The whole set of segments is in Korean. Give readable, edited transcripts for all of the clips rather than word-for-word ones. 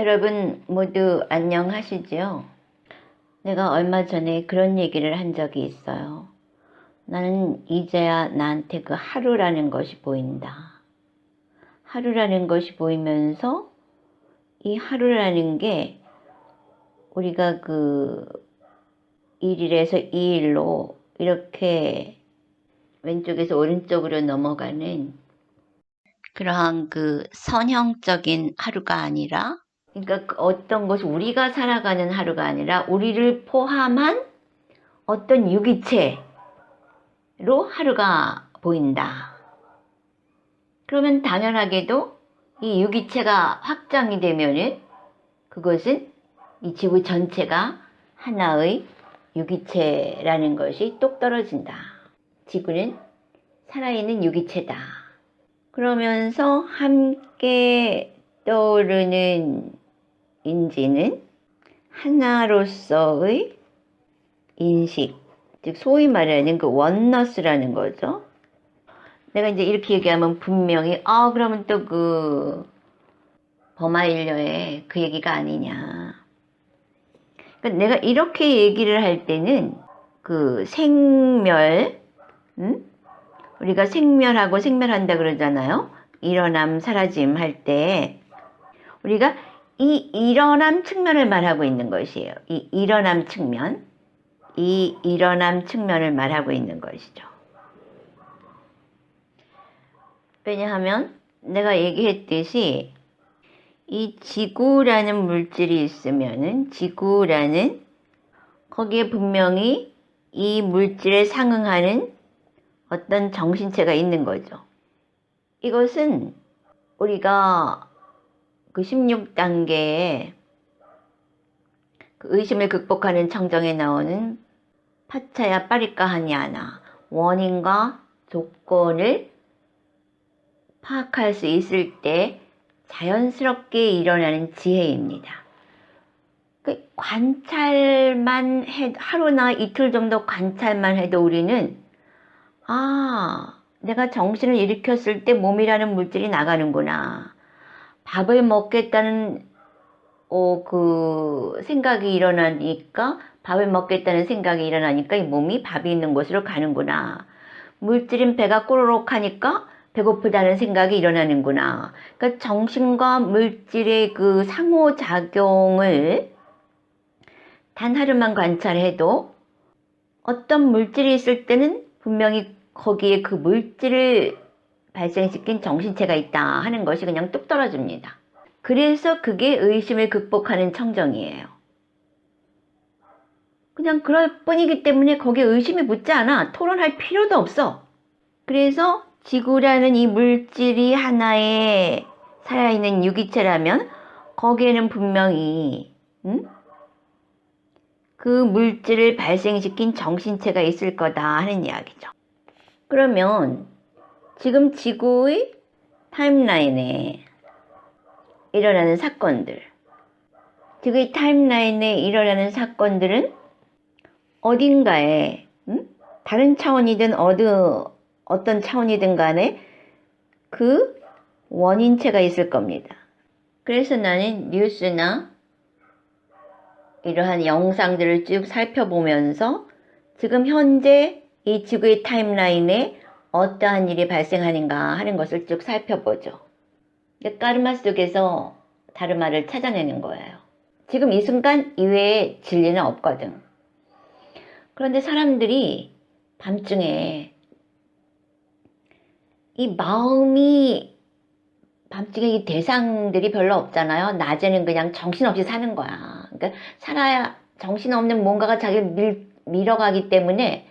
여러분 모두 안녕하시지요? 내가 얼마 전에 그런 얘기를 한 적이 있어요. 나는 이제야 나한테 그 하루라는 것이 보인다. 하루라는 것이 보이면서 이 하루라는 게 우리가 그 1일에서 2일로 이렇게 왼쪽에서 오른쪽으로 넘어가는 그러한 그 선형적인 하루가 아니라, 그러니까 어떤 것이 우리가 살아가는 하루가 아니라 우리를 포함한 어떤 유기체로 하루가 보인다. 그러면 당연하게도 이 유기체가 확장이 되면은 그것은 이 지구 전체가 하나의 유기체라는 것이 똑 떨어진다. 지구는 살아있는 유기체다. 그러면서 함께 떠오르는 인지는 하나로서의 인식, 즉 소위 말하는 그 원너스라는 거죠. 내가 이제 이렇게 얘기하면 분명히 그러면 또 그 버마일러의 그 얘기가 아니냐. 그러니까 내가 이렇게 얘기를 할 때는 그 생멸, 우리가 생멸하고 생멸한다 그러잖아요. 일어남, 사라짐 할 때 우리가 이 일어남 측면을 말하고 있는 것이에요. 이 일어남 측면, 이 일어남 측면을 말하고 있는 것이죠. 왜냐하면 내가 얘기했듯이 이 지구라는 물질이 있으면은 지구라는 거기에 분명히 이 물질에 상응하는 어떤 정신체가 있는 거죠. 이것은 우리가 그 16단계에 그 의심을 극복하는 청정에 나오는 파차야 빠리까하냐나 원인과 조건을 파악할 수 있을 때 자연스럽게 일어나는 지혜입니다. 그 관찰만 해, 하루나 이틀 정도 관찰만 해도 우리는 내가 정신을 일으켰을 때 몸이라는 물질이 나가는구나. 밥을 먹겠다는 그 생각이 일어나니까 밥을 먹겠다는 생각이 일어나니까 이 몸이 밥이 있는 곳으로 가는구나. 물질인 배가 꼬르륵 하니까 배고프다는 생각이 일어나는구나. 그러니까 정신과 물질의 그 상호작용을 단 하루만 관찰해도 어떤 물질이 있을 때는 분명히 거기에 그 물질을 발생시킨 정신체가 있다 하는 것이 그냥 뚝 떨어집니다. 그래서 그게 의심을 극복하는 청정이에요. 그냥 그럴 뿐이기 때문에 거기에 의심이 묻지 않아. 토론할 필요도 없어. 그래서 지구라는 이 물질이 하나의 살아있는 유기체라면 거기에는 분명히 그 물질을 발생시킨 정신체가 있을 거다 하는 이야기죠. 그러면 지금 지구의 타임라인에 일어나는 사건들, 지구의 타임라인에 일어나는 사건들은 어딘가에 다른 차원이든 어떤 차원이든 간에 그 원인체가 있을 겁니다. 그래서 나는 뉴스나 이러한 영상들을 쭉 살펴보면서 지금 현재 이 지구의 타임라인에 어떠한 일이 발생하는가 하는 것을 쭉 살펴보죠. 까르마 속에서 다르마를 찾아내는 거예요. 지금 이 순간 이외에 진리는 없거든. 그런데 사람들이 밤중에 이 마음이 밤중에 이 대상들이 별로 없잖아요. 낮에는 그냥 정신없이 사는 거야. 그러니까 살아야 정신없는 뭔가가 자기를 밀어가기 때문에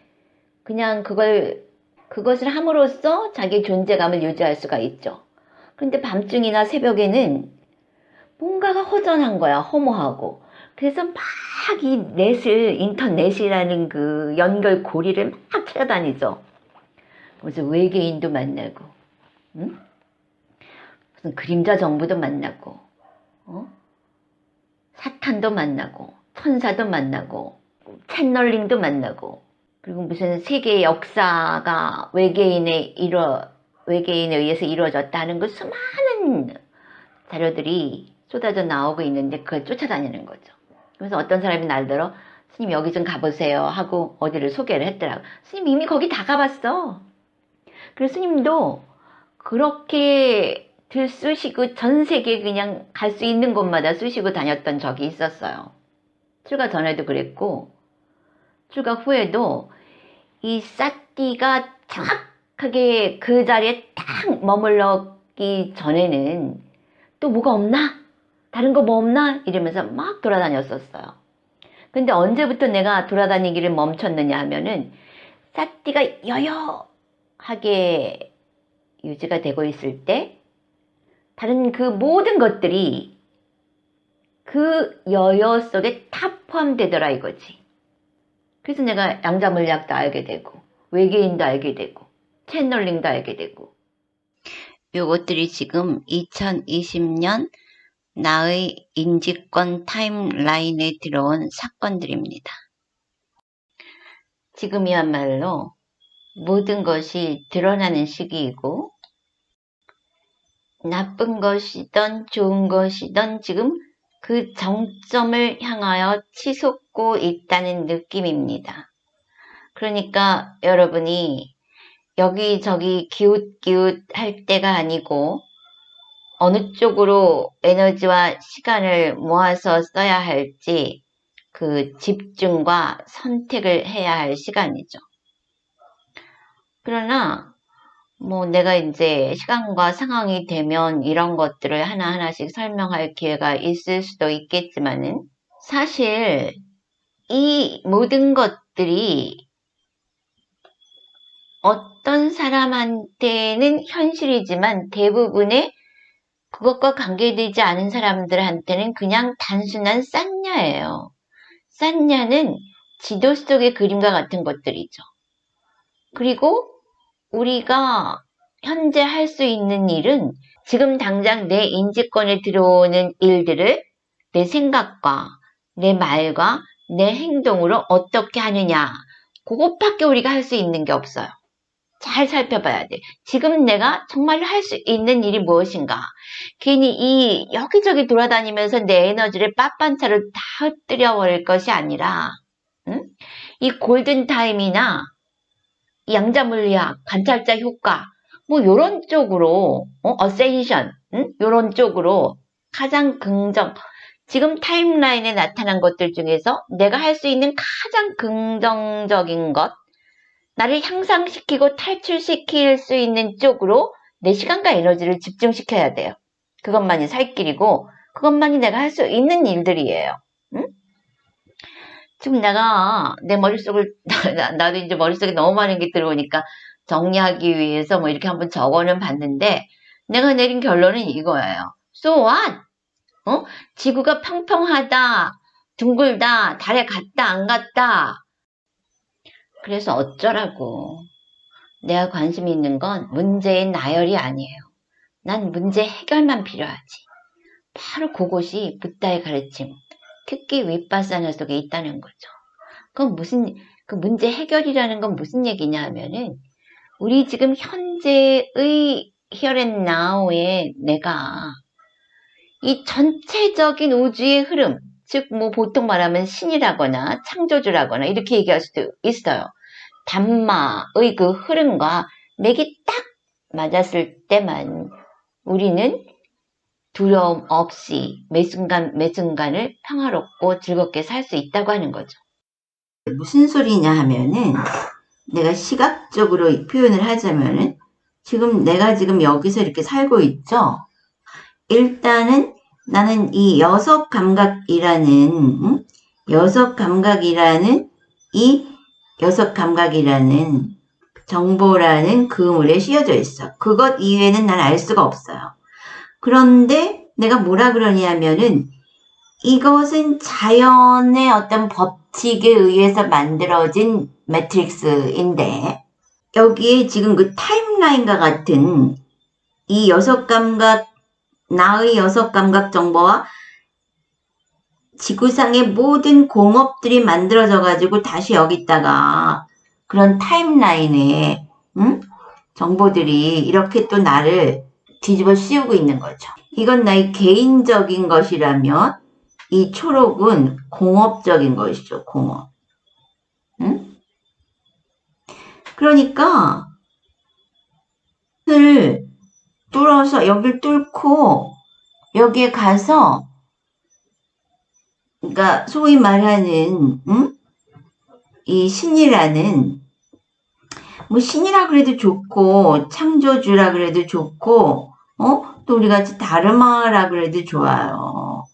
그냥 그것을 함으로써 자기의 존재감을 유지할 수가 있죠. 그런데 밤중이나 새벽에는 뭔가가 허전한 거야. 허무하고. 그래서 막 이 인터넷이라는 그 연결고리를 막 찾아다니죠. 그래서 외계인도 만나고, 무슨 그림자 정부도 만나고, 사탄도 만나고, 천사도 만나고, 채널링도 만나고, 그리고 무슨 세계의 역사가 외계인에 의해서 이루어졌다는 그 수많은 자료들이 쏟아져 나오고 있는데 그걸 쫓아다니는 거죠. 그래서 어떤 사람이 날더러 스님 여기 좀 가보세요 하고 어디를 소개를 했더라고. 스님 이미 거기 다 가봤어. 그래서 스님도 그렇게 들쑤시고 전 세계 그냥 갈 수 있는 곳마다 쑤시고 다녔던 적이 있었어요. 출가 전에도 그랬고 출가 후에도 이 사띠가 정확하게 그 자리에 딱 머물렀기 전에는 또 뭐가 없나? 다른 거 뭐 없나? 이러면서 막 돌아다녔었어요. 근데 언제부터 내가 돌아다니기를 멈췄느냐 하면은 사띠가 여여하게 유지가 되고 있을 때 다른 그 모든 것들이 그 여여 속에 다 포함되더라 이거지. 그래서 내가 양자물리학도 알게 되고 외계인도 알게 되고 채널링도 알게 되고 요것들이 지금 2020년 나의 인지권 타임라인에 들어온 사건들입니다. 지금이야말로 모든 것이 드러나는 시기이고 나쁜 것이든 좋은 것이든 지금 그 정점을 향하여 치솟고 있다는 느낌입니다. 그러니까 여러분이 여기저기 기웃기웃 할 때가 아니고 어느 쪽으로 에너지와 시간을 모아서 써야 할지 그 집중과 선택을 해야 할 시간이죠. 그러나 뭐 내가 이제 시간과 상황이 되면 이런 것들을 하나하나씩 설명할 기회가 있을 수도 있겠지만은 사실 이 모든 것들이 어떤 사람한테는 현실이지만 대부분의 그것과 관계되지 않은 사람들한테는 그냥 단순한 싼냐예요. 싼냐는 지도 속의 그림과 같은 것들이죠. 그리고 우리가 현재 할 수 있는 일은 지금 당장 내 인지권에 들어오는 일들을 내 생각과 내 말과 내 행동으로 어떻게 하느냐 그것밖에 우리가 할 수 있는 게 없어요. 잘 살펴봐야 돼. 지금 내가 정말로 할 수 있는 일이 무엇인가. 괜히 이 여기저기 돌아다니면서 내 에너지를 빤빤차로 다 흩뜨려버릴 것이 아니라 이 골든타임이나 양자물리학, 관찰자 효과 뭐 요런 쪽으로 어센션 요런 쪽으로 가장 긍정 지금 타임라인에 나타난 것들 중에서 내가 할 수 있는 가장 긍정적인 것 나를 향상시키고 탈출시킬 수 있는 쪽으로 내 시간과 에너지를 집중시켜야 돼요. 그것만이 살 길이고 그것만이 내가 할 수 있는 일들이에요. 응? 지금 내가 내 머릿속을 나도 이제 머릿속에 너무 많은 게 들어오니까 정리하기 위해서 뭐 이렇게 한번 적어는 봤는데 내가 내린 결론은 이거예요. So what? 지구가 평평하다, 둥글다, 달에 갔다 안 갔다. 그래서 어쩌라고. 내가 관심 있는 건 문제의 나열이 아니에요. 난 문제 해결만 필요하지. 바로 그것이 붓다의 가르침, 특히 윗바사나 속에 있다는 거죠. 그 문제 해결이라는 건 무슨 얘기냐 하면은 우리 지금 현재의 here and now의 내가 이 전체적인 우주의 흐름, 즉 뭐 보통 말하면 신이라거나 창조주라거나 이렇게 얘기할 수도 있어요. 담마의 그 흐름과 맥이 딱 맞았을 때만 우리는 두려움 없이 매 순간을 평화롭고 즐겁게 살 수 있다고 하는 거죠. 무슨 소리냐 하면은 내가 시각적으로 표현을 하자면은 지금 내가 지금 여기서 이렇게 살고 있죠. 일단은 나는 이 여섯 감각이라는 정보라는 그물에 씌어져 있어. 그것 이외에는 난 알 수가 없어요. 그런데 내가 뭐라 그러냐면은 이것은 자연의 어떤 법칙에 의해서 만들어진 매트릭스인데 여기에 지금 그 타임라인과 같은 이 나의 여섯 감각 정보와 지구상의 모든 공업들이 만들어져 가지고 다시 여기다가 그런 타임라인에 정보들이 이렇게 또 나를 뒤집어 씌우고 있는 거죠. 이건 나의 개인적인 것이라면 이 초록은 공업적인 것이죠. 공업. 응? 그러니까 을 뚫어서 여길 뚫고 여기에 가서 그러니까 소위 말하는 이 신이라는 뭐 신이라 그래도 좋고 창조주라 그래도 좋고 또 우리 같이 다르마라 그래도 좋아요.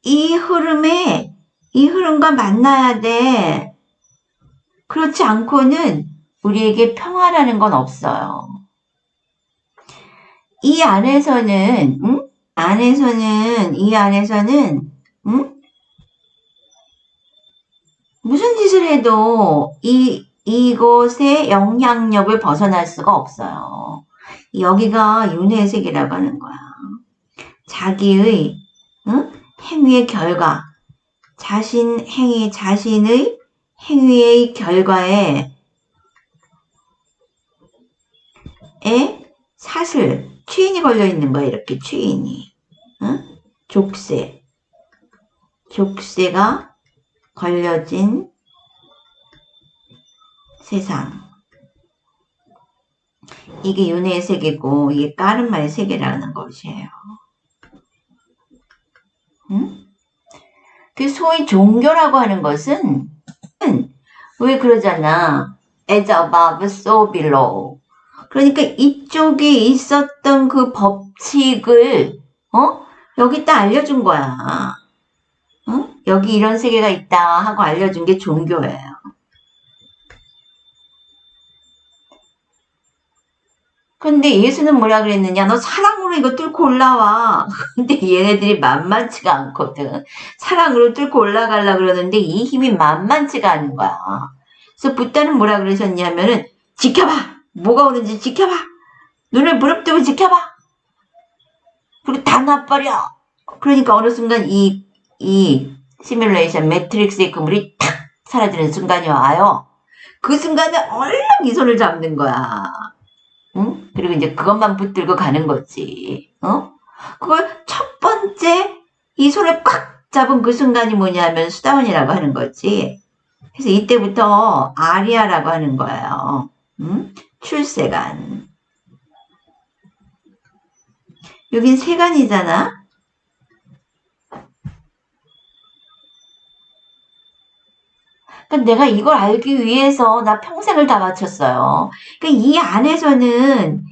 이 흐름과 만나야 돼. 그렇지 않고는 우리에게 평화라는 건 없어요. 이 안에서는 무슨 짓을 해도 이곳의 영향력을 벗어날 수가 없어요. 여기가 윤회의 세계라고 하는 거야. 자기의 행위의 결과, 자신의 행위의 결과에 사슬, 취인이 걸려 있는 거야. 이렇게 취인이. 족쇄가 걸려진 세상. 이게 윤회의 세계고 이게 까르마의 세계라는 것이에요. 그 소위 종교라고 하는 것은 왜 그러잖아. as above, so below. 그러니까 이쪽에 있었던 그 법칙을 여기다 알려준 거야. 여기 이런 세계가 있다 하고 알려준 게 종교예요. 근데 예수는 뭐라 그랬느냐? 너 사랑으로 이거 뚫고 올라와. 근데 얘네들이 만만치가 않거든. 사랑으로 뚫고 올라가려고 그러는데 이 힘이 만만치가 않은 거야. 그래서 붓다는 뭐라 그러셨냐면은 지켜봐. 뭐가 오는지 지켜봐. 눈을 부릅뜨고 지켜봐. 그리고 다 놔버려. 그러니까 어느 순간 이 시뮬레이션 매트릭스의 그물이 탁 사라지는 순간이 와요. 그 순간에 얼른 이 손을 잡는 거야. 응? 그리고 이제 그것만 붙들고 가는 거지. 그걸 첫 번째 이 손을 꽉 잡은 그 순간이 뭐냐면 수다원이라고 하는 거지. 그래서 이때부터 아리아라고 하는 거예요. 출세간. 여긴 세간이잖아. 그러니까 내가 이걸 알기 위해서 나 평생을 다 바쳤어요. 그러니까 이 안에서는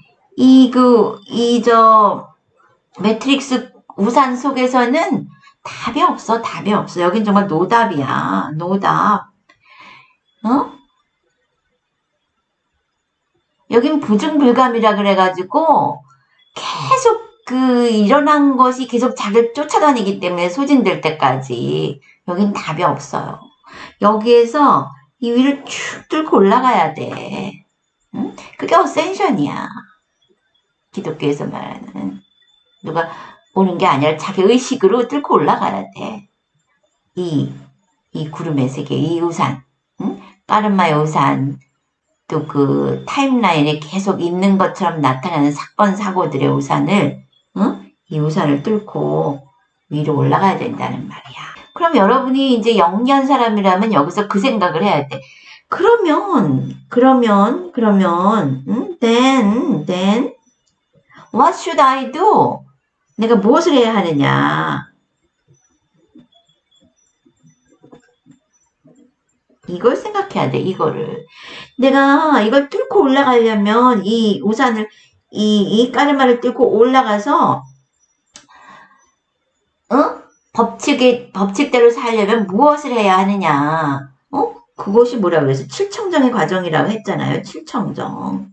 매트릭스 우산 속에서는 답이 없어. 여긴 정말 노답이야. 노답. 여긴 부증불감이라 그래가지고 계속 일어난 것이 계속 자기를 쫓아다니기 때문에 소진될 때까지 여긴 답이 없어요. 여기에서 이 위를 쭉 뚫고 올라가야 돼. 그게 어센션이야. 기독교에서 말하는. 누가 오는 게 아니라 자기 의식으로 뚫고 올라가야 돼. 이 구름의 세계, 이 우산, 까르마의 우산, 또 그 타임라인에 계속 있는 것처럼 나타나는 사건, 사고들의 우산을, 이 우산을 뚫고 위로 올라가야 된다는 말이야. 그럼 여러분이 이제 영리한 사람이라면 여기서 그 생각을 해야 돼. 그러면, then, what should I do? 내가 무엇을 해야 하느냐? 이걸 생각해야 돼, 이거를. 내가 이걸 뚫고 올라가려면 이 우산을, 이 까르마를 뚫고 올라가서, 법칙대로 살려면 무엇을 해야 하느냐? 그것이 뭐라고 그래서 칠청정의 과정이라고 했잖아요. 칠청정.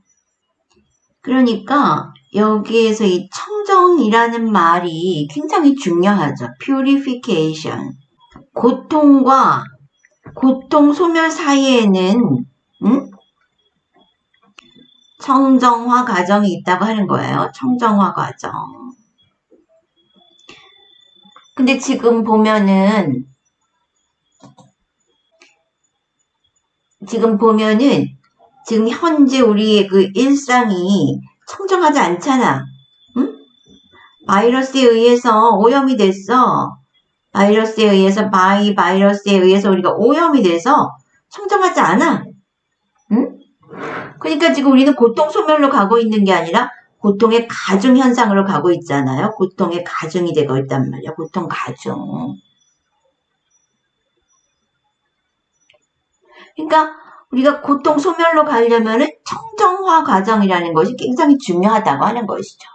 그러니까 여기에서 이 청정이라는 말이 굉장히 중요하죠. purification. 고통 소멸 사이에는 청정화 과정이 있다고 하는 거예요. 청정화 과정. 근데 지금 보면은 지금 현재 우리의 그 일상이 청정하지 않잖아. 바이러스에 의해서 오염이 됐어. 바이러스에 의해서, 바이러스에 의해서 우리가 오염이 돼서 청정하지 않아. 응? 그러니까 지금 우리는 고통 소멸로 가고 있는 게 아니라 고통의 가중 현상으로 가고 있잖아요. 고통의 가중이 되고 있단 말이야. 고통 가중. 그러니까 우리가 고통 소멸로 가려면은 청정화 과정이라는 것이 굉장히 중요하다고 하는 것이죠.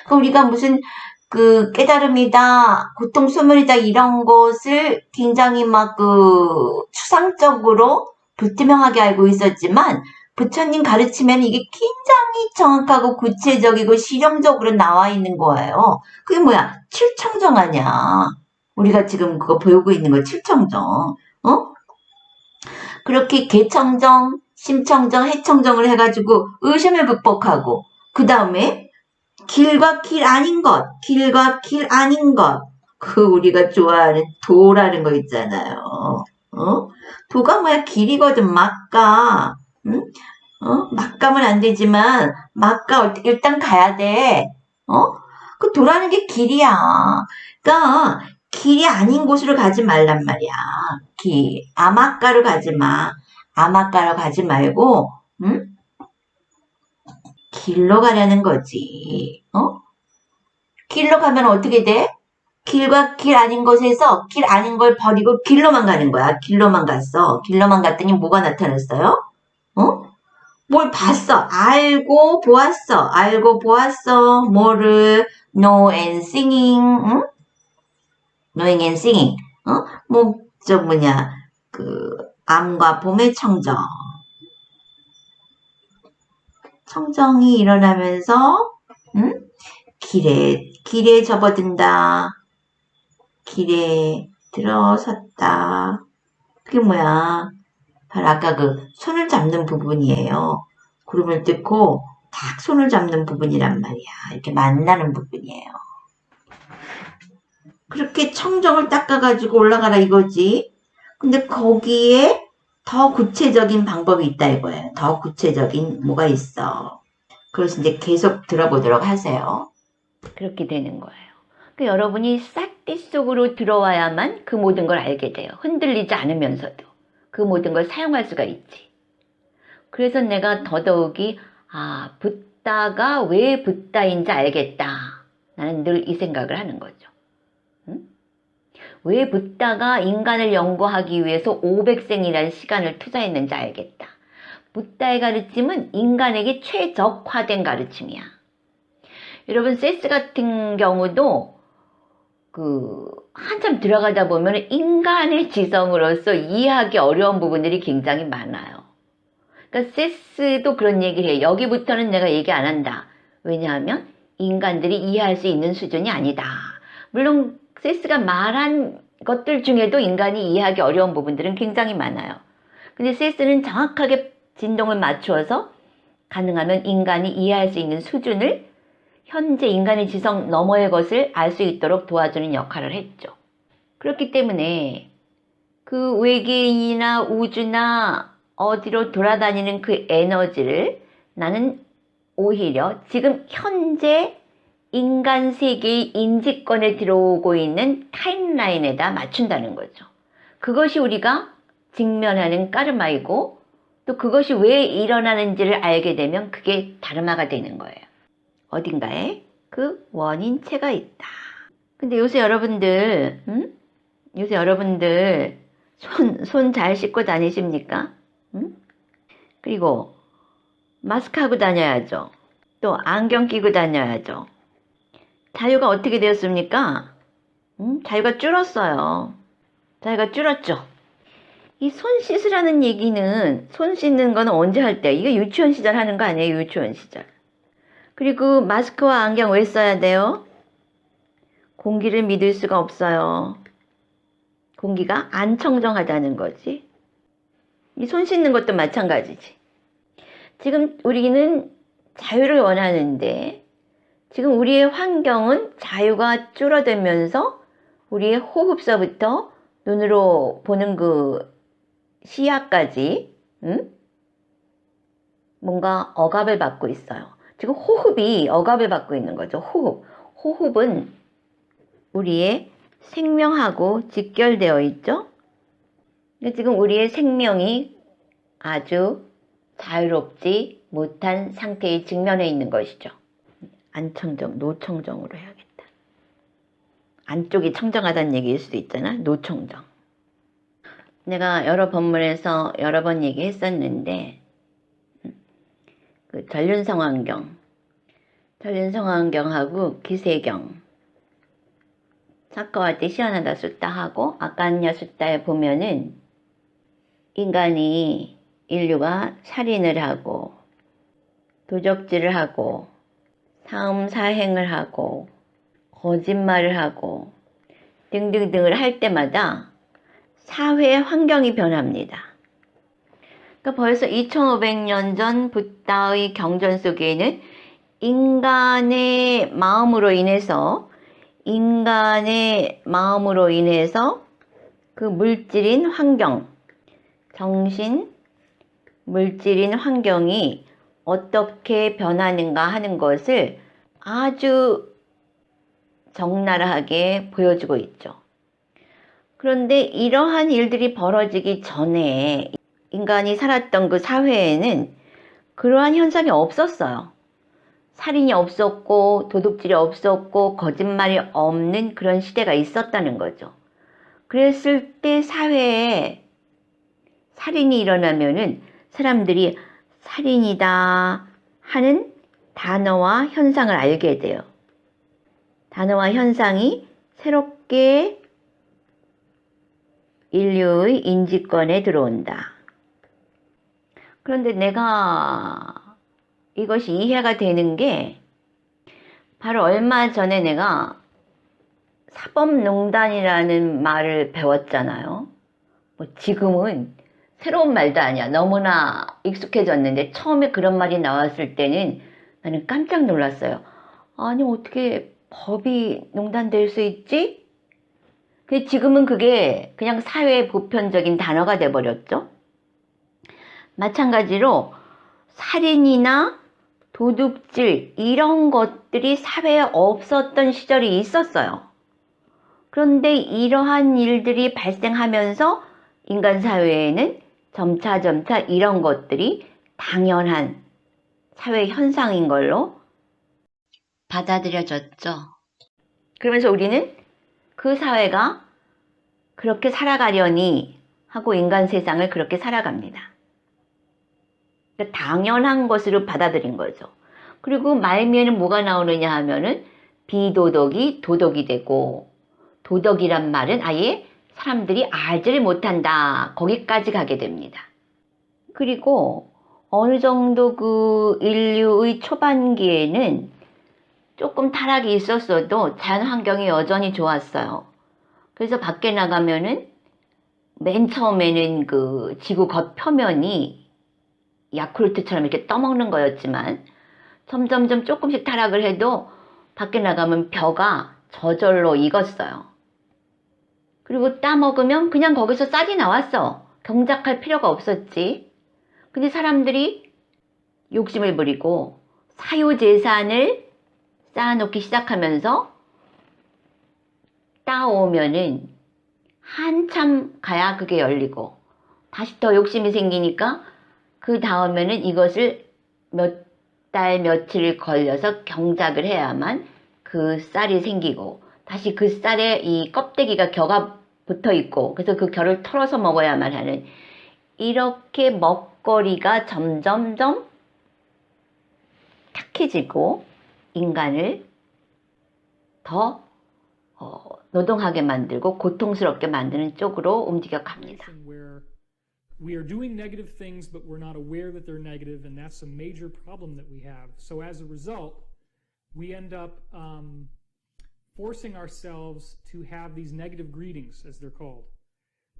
그러니까 우리가 무슨 그 깨달음이다, 고통 소멸이다 이런 것을 굉장히 막 그 추상적으로 불투명하게 알고 있었지만 부처님 가르치면 이게 굉장히 정확하고 구체적이고 실용적으로 나와 있는 거예요. 그게 뭐야? 칠청정 아니야. 우리가 지금 그거 배우고 있는 거 칠청정. 어? 그렇게 개청정, 심청정, 해청정을 해가지고 의심을 극복하고 그 다음에 길과 길 아닌 것, 길과 길 아닌 것. 그 우리가 좋아하는 도라는 거 있잖아요. 어? 도가 뭐야? 길이거든, 막가. 응? 막 가면 안 되지만 막가 일단 가야 돼. 그 도라는 게 길이야. 그러니까 길이 아닌 곳으로 가지 말란 말이야. 아마가로 가지 마. 아마가로 가지 말고, 응? 길로 가려는 거지. 길로 가면 어떻게 돼? 길과 길 아닌 곳에서 길 아닌 걸 버리고 길로만 가는 거야. 길로만 갔어. 길로만 갔더니 뭐가 나타났어요? 어? 뭘 봤어. 알고 보았어. 알고 보았어. 뭐를 know and singing. 응? knowing and singing. 저 뭐냐. 그 암과 봄의 청정. 청정이 일어나면서 응? 길에 접어든다. 길에 들어섰다. 그게 뭐야? 바로 아까 그 손을 잡는 부분이에요. 구름을 뚫고 딱 손을 잡는 부분이란 말이야. 이렇게 만나는 부분이에요. 그렇게 청정을 닦아가지고 올라가라 이거지. 근데 거기에 더 구체적인 방법이 있다 이거예요. 더 구체적인 뭐가 있어. 그래서 이제 계속 들어보도록 하세요. 그렇게 되는 거예요. 그러니까 여러분이 싹띠 속으로 들어와야만 그 모든 걸 알게 돼요. 흔들리지 않으면서도 그 모든 걸 사용할 수가 있지. 그래서 내가 더더욱이 붓다가 왜 붓다인지 알겠다. 나는 늘 이 생각을 하는 거죠. 응? 왜 붓다가 인간을 연구하기 위해서 500생이라는 시간을 투자했는지 알겠다. 붓다의 가르침은 인간에게 최적화된 가르침이야. 여러분 세스 같은 경우도 한참 들어가다 보면 인간의 지성으로서 이해하기 어려운 부분들이 굉장히 많아요. 그러니까 세스도 그런 얘기를 해요. 여기부터는 내가 얘기 안 한다. 왜냐하면 인간들이 이해할 수 있는 수준이 아니다. 물론 세스가 말한 것들 중에도 인간이 이해하기 어려운 부분들은 굉장히 많아요. 근데 세스는 정확하게 진동을 맞추어서 가능하면 인간이 이해할 수 있는 수준을 현재 인간의 지성 너머의 것을 알 수 있도록 도와주는 역할을 했죠. 그렇기 때문에 그 외계인이나 우주나 어디로 돌아다니는 그 에너지를 나는 오히려 지금 현재 인간 세계의 인지권에 들어오고 있는 타임라인에다 맞춘다는 거죠. 그것이 우리가 직면하는 까르마이고 또 그것이 왜 일어나는지를 알게 되면 그게 다르마가 되는 거예요. 어딘가에 그 원인체가 있다. 근데 요새 여러분들 요새 여러분들 손 잘 씻고 다니십니까? 그리고 마스크 하고 다녀야죠. 또 안경 끼고 다녀야죠. 자유가 어떻게 되었습니까? 자유가 줄었어요. 자유가 줄었죠. 이 손 씻으라는 얘기는 손 씻는 거는 언제 할 때? 이거 유치원 시절 하는 거 아니에요? 유치원 시절. 그리고 마스크와 안경 왜 써야 돼요? 공기를 믿을 수가 없어요. 공기가 안 청정하다는 거지. 이 손 씻는 것도 마찬가지지. 지금 우리는 자유를 원하는데 지금 우리의 환경은 자유가 줄어들면서 우리의 호흡서부터 눈으로 보는 그 시야까지 뭔가 억압을 받고 있어요. 지금 호흡이 억압을 받고 있는 거죠. 호흡. 호흡은 우리의 생명하고 직결되어 있죠. 지금 우리의 생명이 아주 자유롭지 못한 상태에 직면해 있는 것이죠. 안청정, 노청정으로 해야겠다. 안쪽이 청정하다는 얘기일 수도 있잖아. 노청정. 내가 여러 본문에서 여러 번 얘기했었는데 그 전륜성환경하고 기세경 사커할 때 시원하다 숫다 하고 아까냐 숫다에 보면은 인류가 살인을 하고 도적질을 하고 사음사행을 하고 거짓말을 하고 등등등을 할 때마다 사회의 환경이 변합니다. 그러니까 벌써 2500년 전 붓다의 경전 속에는 인간의 마음으로 인해서 그 물질인 환경, 정신, 물질인 환경이 어떻게 변하는가 하는 것을 아주 적나라하게 보여주고 있죠. 그런데 이러한 일들이 벌어지기 전에 인간이 살았던 그 사회에는 그러한 현상이 없었어요. 살인이 없었고 도둑질이 없었고 거짓말이 없는 그런 시대가 있었다는 거죠. 그랬을 때 사회에 살인이 일어나면은 사람들이 살인이다 하는 단어와 현상을 알게 돼요. 단어와 현상이 새롭게 인류의 인지권에 들어온다. 그런데 내가 이것이 이해가 되는 게 바로 얼마 전에 내가 사법농단이라는 말을 배웠잖아요. 뭐 지금은 새로운 말도 아니야. 너무나 익숙해졌는데 처음에 그런 말이 나왔을 때는 나는 깜짝 놀랐어요. 아니 어떻게 법이 농단될 수 있지? 지금은 그게 그냥 사회의 보편적인 단어가 돼버렸죠. 마찬가지로 살인이나 도둑질 이런 것들이 사회에 없었던 시절이 있었어요. 그런데 이러한 일들이 발생하면서 인간 사회에는 점차 이런 것들이 당연한 사회 현상인 걸로 받아들여졌죠. 그러면서 우리는 그 사회가 그렇게 살아가려니 하고 인간 세상을 그렇게 살아갑니다. 당연한 것으로 받아들인 거죠. 그리고 말미에는 뭐가 나오느냐 하면은 비도덕이 도덕이 되고 도덕이란 말은 아예 사람들이 알지를 못한다. 거기까지 가게 됩니다. 그리고 어느 정도 그 인류의 초반기에는 조금 타락이 있었어도 자연 환경이 여전히 좋았어요. 그래서 밖에 나가면은 맨 처음에는 그 지구 겉표면이 야쿠르트처럼 이렇게 떠먹는 거였지만 점점점 조금씩 타락을 해도 밖에 나가면 벼가 저절로 익었어요. 그리고 따먹으면 그냥 거기서 쌀이 나왔어. 경작할 필요가 없었지. 근데 사람들이 욕심을 부리고 사유재산을 쌓아놓기 시작하면서 따오면은 한참 가야 그게 열리고 다시 더 욕심이 생기니까 그 다음에는 이것을 몇 달 며칠 걸려서 경작을 해야만 그 쌀이 생기고 다시 그 쌀에 이 껍데기가 겨가 붙어 있고 그래서 그 겨를 털어서 먹어야만 하는 이렇게 먹거리가 점점점 탁해지고 인간을 더 노동하게 만들고 고통스럽게 만드는 쪽으로 움직여 갑니다. We are doing negative things, but we're not aware that they're negative, and that's a major problem that we have. So as a result, we end up forcing ourselves to have these negative greetings, as they're called.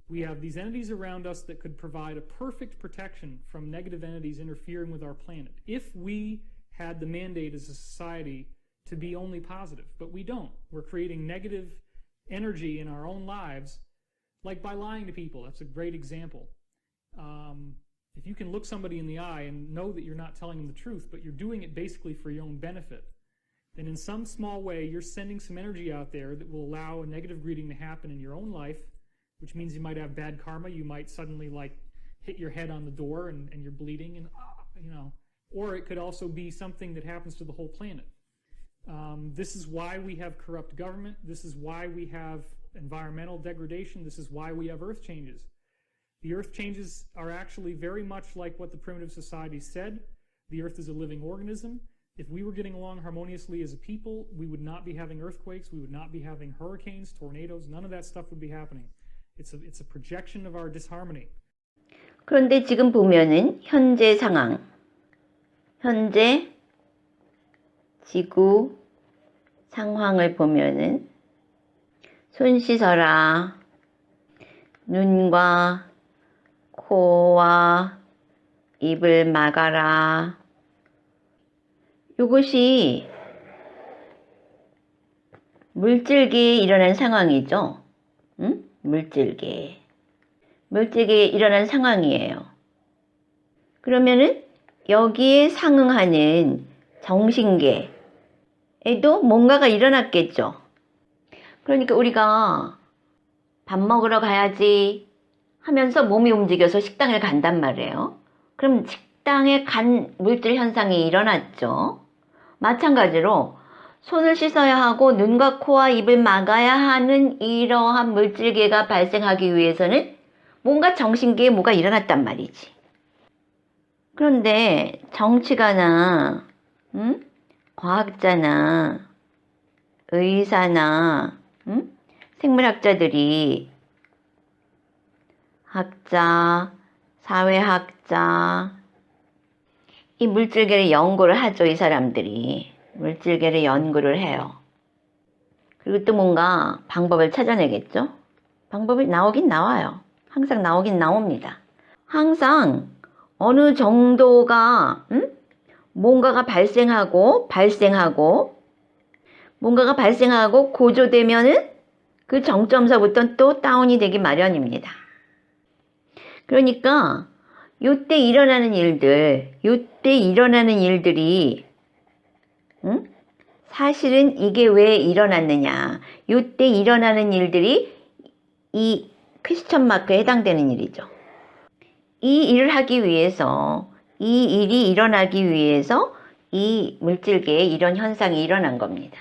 We have these entities around us that could provide a perfect protection from negative entities interfering with our planet if we had the mandate as a society to be only positive, but we don't. We're creating negative energy in our own lives, like by lying to people. That's a great example. If you can look somebody in the eye and know that you're not telling them the truth, but you're doing it basically for your own benefit, then in some small way you're sending some energy out there that will allow a negative greeting to happen in your own life, which means you might have bad karma. You might suddenly like hit your head on the door and you're bleeding, and or it could also be something that happens to the whole planet. This is why we have corrupt government. This is why we have environmental degradation. This is why we have earth changes. The earth changes are actually very much like what the primitive societies said. The earth is a living organism. If we were getting along harmoniously as a people, we would not be having earthquakes, we would not be having hurricanes, tornadoes, none of that stuff would be happening. It's a projection of our disharmony. 그런데 지금 보면은 현재 상황, 현재 지구 상황을 보면은 손 씻어라, 눈과 코와 입을 막아라. 이것이 물질계에 일어난 상황이죠. 응? 물질계에 일어난 상황이에요. 그러면은 여기에 상응하는 정신계에도 뭔가가 일어났겠죠. 그러니까 우리가 밥 먹으러 가야지 하면서 몸이 움직여서 식당에 간단 말이에요. 그럼 식당에 간 물질 현상이 일어났죠. 마찬가지로 손을 씻어야 하고 눈과 코와 입을 막아야 하는 이러한 물질계가 발생하기 위해서는 뭔가 정신계에 뭐가 일어났단 말이지. 그런데 정치가나 과학자나 의사나 생물학자들이 학자, 사회학자 이 물질계를 연구를 하죠. 이 사람들이 물질계를 연구를 해요. 그리고 또 뭔가 방법을 찾아내겠죠. 방법이 나오긴 나와요. 항상 나오긴 나옵니다. 항상 어느 정도가 뭔가가 발생하고 뭔가가 발생하고 고조되면은 그 정점서부터 또 다운이 되기 마련입니다. 그러니까 요때 일어나는 일들이 사실은 이게 왜 일어났느냐. 요때 일어나는 일들이 이 퀘스천 마크에 해당되는 일이죠. 이 일을 하기 위해서, 이 일이 일어나기 위해서 이 물질계에 이런 현상이 일어난 겁니다.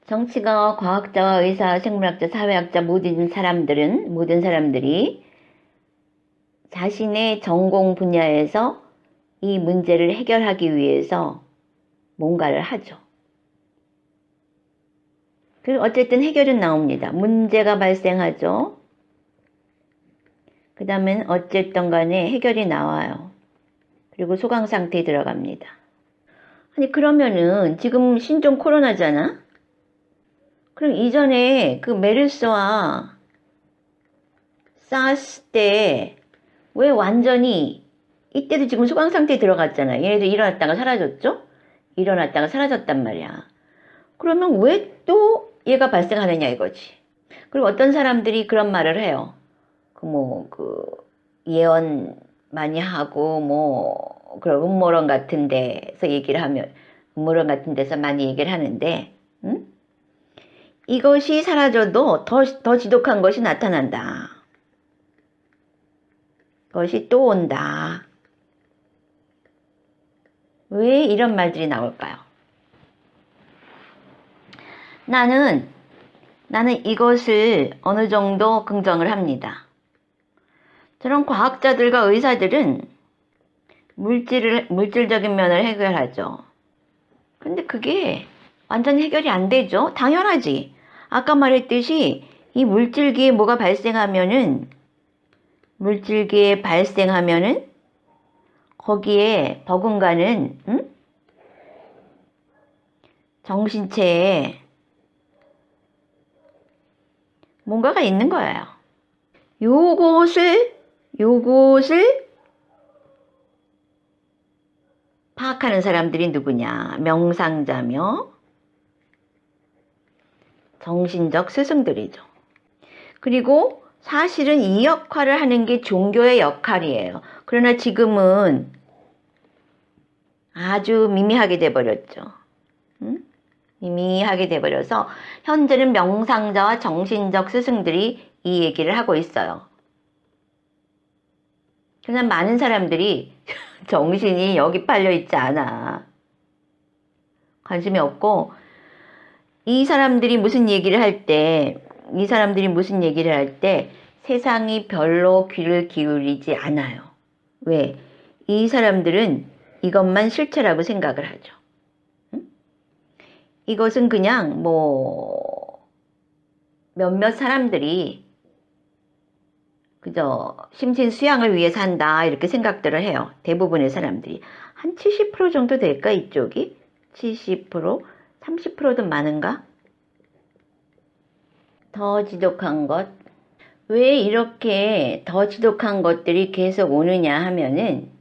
정치가, 과학자와 의사, 생물학자, 사회학자 모든 사람들이 자신의 전공 분야에서 이 문제를 해결하기 위해서 뭔가를 하죠. 그리고 어쨌든 해결은 나옵니다. 문제가 발생하죠. 그 다음엔 어쨌든 간에 해결이 나와요. 그리고 소강 상태에 들어갑니다. 아니 그러면은 지금 신종 코로나잖아? 그럼 이전에 그 메르스와 사스 때 왜 완전히 이때도 지금 소강 상태에 들어갔잖아. 얘네들 일어났다가 사라졌죠? 일어났다가 사라졌단 말이야. 그러면 왜 또 얘가 발생하느냐 이거지. 그리고 어떤 사람들이 그런 말을 해요. 예언 많이 하고 그런 음모론 같은 데서 얘기를 하면 음모론 같은 데서 많이 얘기를 하는데 이것이 사라져도 더 지독한 것이 나타난다. 것이 또 온다. 왜 이런 말들이 나올까요? 나는 이것을 어느 정도 긍정을 합니다. 저런 과학자들과 의사들은 물질적인 면을 해결하죠. 근데 그게 완전 해결이 안 되죠. 당연하지. 아까 말했듯이 이 물질계에 뭐가 발생하면은 거기에 버금가는 정신체에 뭔가가 있는 거예요. 요것을 파악하는 사람들이 누구냐? 명상자며 정신적 스승들이죠. 그리고 사실은 이 역할을 하는 게 종교의 역할이에요. 그러나 지금은 아주 미미하게 돼버렸죠. 이미 하게 돼버려서 현재는 명상자와 정신적 스승들이 이 얘기를 하고 있어요. 그냥 많은 사람들이 정신이 여기 팔려 있지 않아. 관심이 없고, 이 사람들이 무슨 얘기를 할 때 세상이 별로 귀를 기울이지 않아요. 왜? 이 사람들은 이것만 실체라고 생각을 하죠. 응? 이것은 그냥 몇몇 사람들이 그저 심신 수양을 위해 산다 이렇게 생각들을 해요. 대부분의 사람들이. 한 70% 정도 될까 이쪽이? 70%? 30%도 많은가? 더 지독한 것. 왜 이렇게 더 지독한 것들이 계속 오느냐 하면은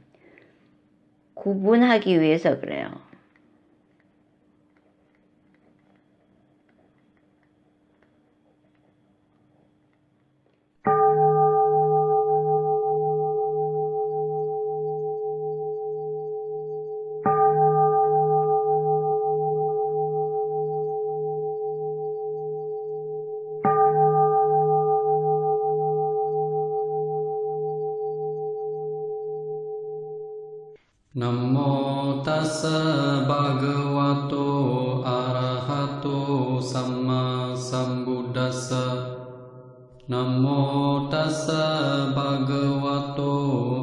구분하기 위해서 그래요. Namo tassa bhagavato arahato samma sambuddhassa. Namo tassa bhagavato